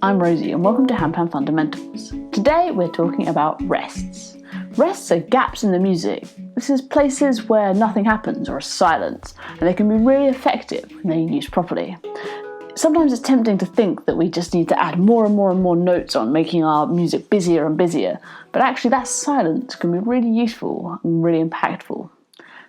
I'm Rosie and welcome to Handpan Fundamentals. Today we're talking about rests. Rests are gaps in the music. This is places where nothing happens or is silence, and they can be really effective when they're used properly. Sometimes it's tempting to think that we just need to add more and more notes on, making our music busier and busier, but actually that silence can be really useful and really impactful.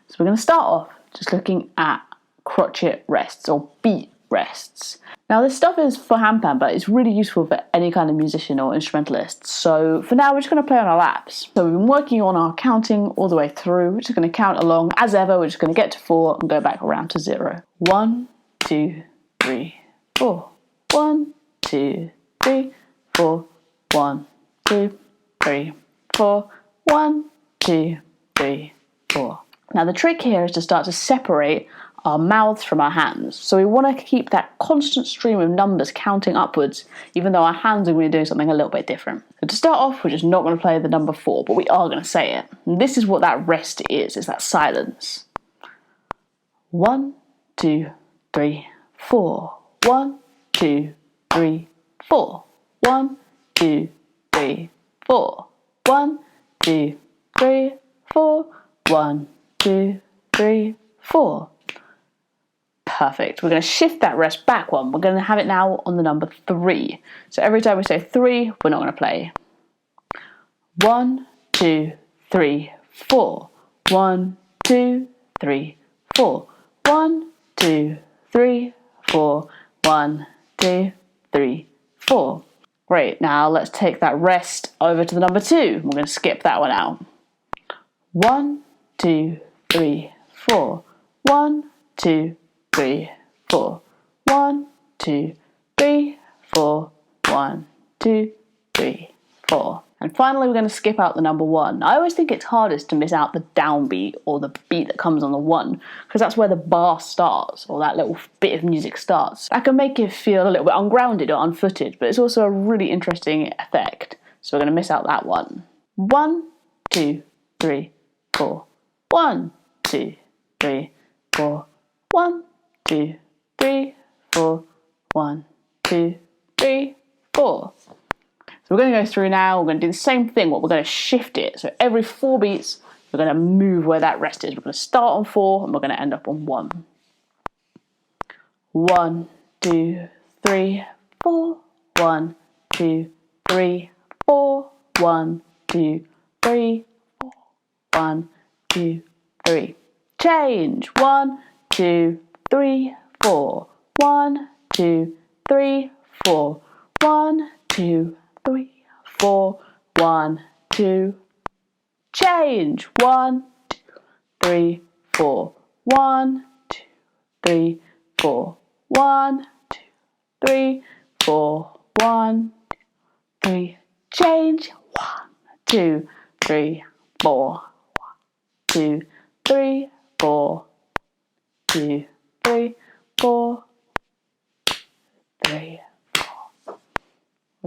So we're going to start off just looking at crotchet rests or beat rests. Now this stuff is for handpan, but it's really useful for any kind of musician or instrumentalist. So for now we're just going to play on our laps. So we've been working on our counting all the way through. We're just going to count along as ever. We're just going to get to 4 and go back around to 0. 1, 2, 3, 4. 1, 2, 3, 4. 1, 2, 3, 4. 1, 2, 3, 4. Now the trick here is to start to separate our mouths from our hands. So we want to keep that constant stream of numbers counting upwards, even though our hands are going to be doing something a little bit different. So to start off, we're just not going to play the number 4, but we are going to say it. And this is what that rest is that silence. 1, 2, 3, 4. 1, 2, 3, 4. 1, 2, 3, 4. 1, 2, 3, 4. 1, 2, 3, 4. Perfect. We're going to shift that rest back one. We're going to have it now on the number 3. So every time we say 3, we're not going to play. 1, 2, 3, 4. 1, 2, 3, 4. 1, 2, 3, 4. 1, 2, 3, 4. Great. Now let's take that rest over to the number 2. We're going to skip that one out. 1, 2, 3, 4. 1, 2, 3, 4. 1, 2, 3, 4. 1, 2, 3, 4. And finally we're going to skip out the number 1. I always think it's hardest to miss out the downbeat or the beat that comes on the 1, because that's where the bar starts, or that little bit of music starts. That can make it feel a little bit ungrounded or unfooted, but it's also a really interesting effect. So we're going to miss out that one. 1, 2, 3, 4. 1, 2, 3, 4. 1, 2, 3, 4. 1, 2, 3, 4. So we're going to go through now. We're going to do the same thing, but we're going to shift it. So every 4 beats, we're going to move where that rest is. We're going to start on 4 and we're going to end up on 1. 1, 2, 3, 4. 1, 2, 3, 4. 1, 2, 3, 4. 1, 2, 3. Change. 1, 2, 3, 4. 1, 2, 3, 4. 1, 2, 3, 4. 1, 2. Change. 1, 2, 3, 4. 1, 2, 3, 4. 1, 2, 3, 4. 1, 2, 3. Change. 1, 2, 3, 4. 1, 2, 3, 4. 2, 3, 4. 3, 4.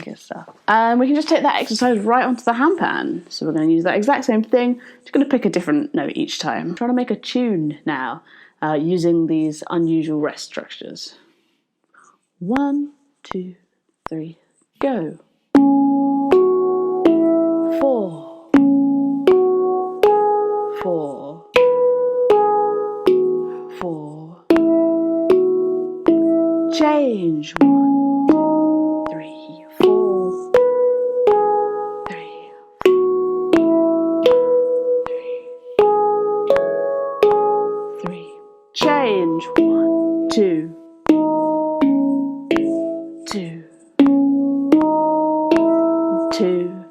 Good stuff. And we can just take that exercise right onto the handpan. So we're going to use that exact same thing. Just going to pick a different note each time. I'm trying to make a tune now using these unusual rest structures. 1, 2, 3, go. 4, 4, 4. Change. 1, 2, 3, 4. 3, 3, 3. Change. 1, 2, 2, 2.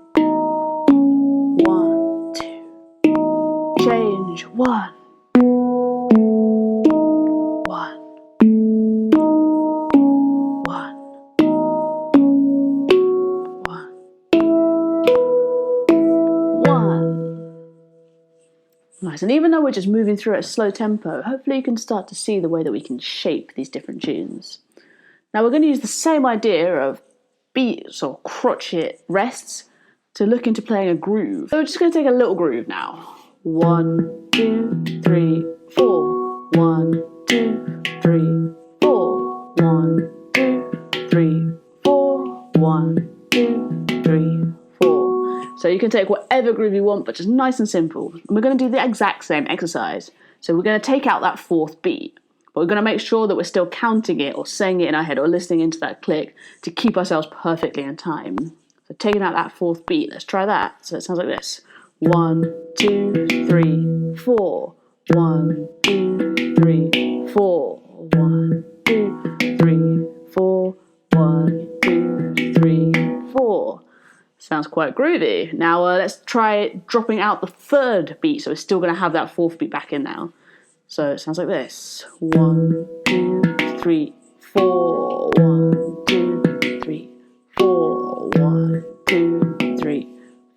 1, 2. Change. 1. 1. 1. 1. Nice, and even though we're just moving through at a slow tempo, hopefully you can start to see the way that we can shape these different tunes. Now we're going to use the same idea of beats or crotchet rests to look into playing a groove. So we're just going to take a little groove now. 1, 2, 3, 4. 1, 2, 3, 4. 1, 2, 3, 4. 1, 2, 3, 4. So you can take whatever groove you want, but just nice and simple. And we're going to do the exact same exercise. So we're going to take out that fourth beat, but we're going to make sure that we're still counting it or saying it in our head or listening into that click to keep ourselves perfectly in time. So taking out that fourth beat, let's try that. So it sounds like this. 1, 2, 3, 4. 1, 2, 3, 4. 1, 2, 3, 4. 1, 2, 3, 4. Sounds quite groovy. Now let's try dropping out the third beat, so we're still going to have that fourth beat back in now. So it sounds like this. 1, 2, 3, 4. 1, 2, 3, 4. 1, 2, 3,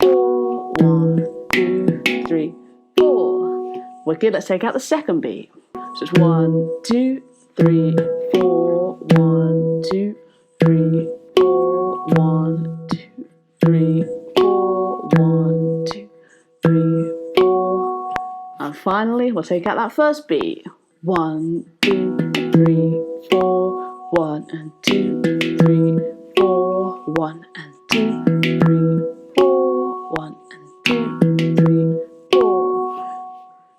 4. 1, 2, 3, 4. Wicked, let's take out the second beat. So it's 1, 2, 3, 4. 1, 2, 3, 4. 1, 2, 3, 4. 1, 2, 3, 4. And finally, we'll take out that first beat. 1, 2, 3, 4. 1 and 2, 3, 4. 1 and 2, 3, 4. 1 and 2, 3, 4.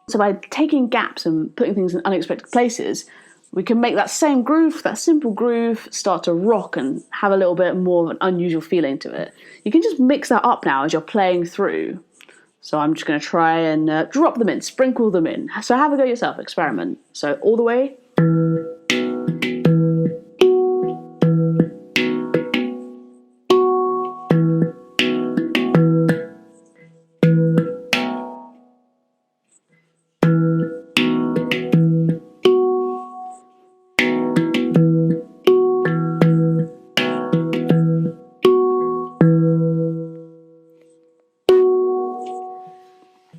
So by taking gaps and putting things in unexpected places, we can make that same groove, that simple groove, start to rock and have a little bit more of an unusual feeling to it. You can just mix that up now as you're playing through. So I'm just going to try and drop them in, sprinkle them in. So have a go yourself, experiment. So all the way.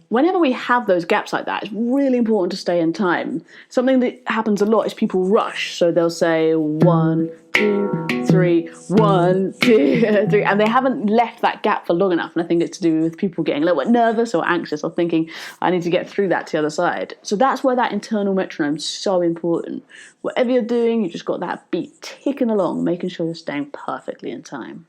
Whenever we have those gaps like that, it's really important to stay in time. Something that happens a lot is people rush. So they'll say 1, 2, 3, 1, 2, 3, and they haven't left that gap for long enough. And I think it's to do with people getting a little bit nervous or anxious or thinking, I need to get through that to the other side. So that's where that internal metronome is so important. Whatever you're doing, you've just got that beat ticking along, making sure you're staying perfectly in time.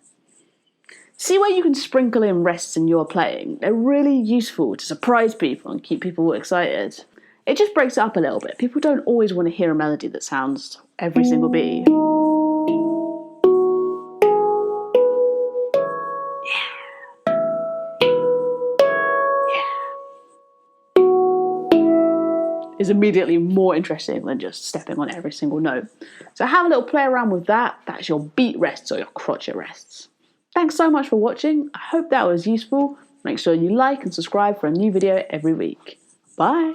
See where you can sprinkle in rests in your playing. They're really useful to surprise people and keep people excited. It just breaks it up a little bit. People don't always want to hear a melody that sounds every single beat. Is immediately more interesting than just stepping on every single note. So have a little play around with that. That's your beat rests or your crotchet rests. Thanks so much for watching. I hope that was useful. Make sure you like and subscribe for a new video every week. Bye!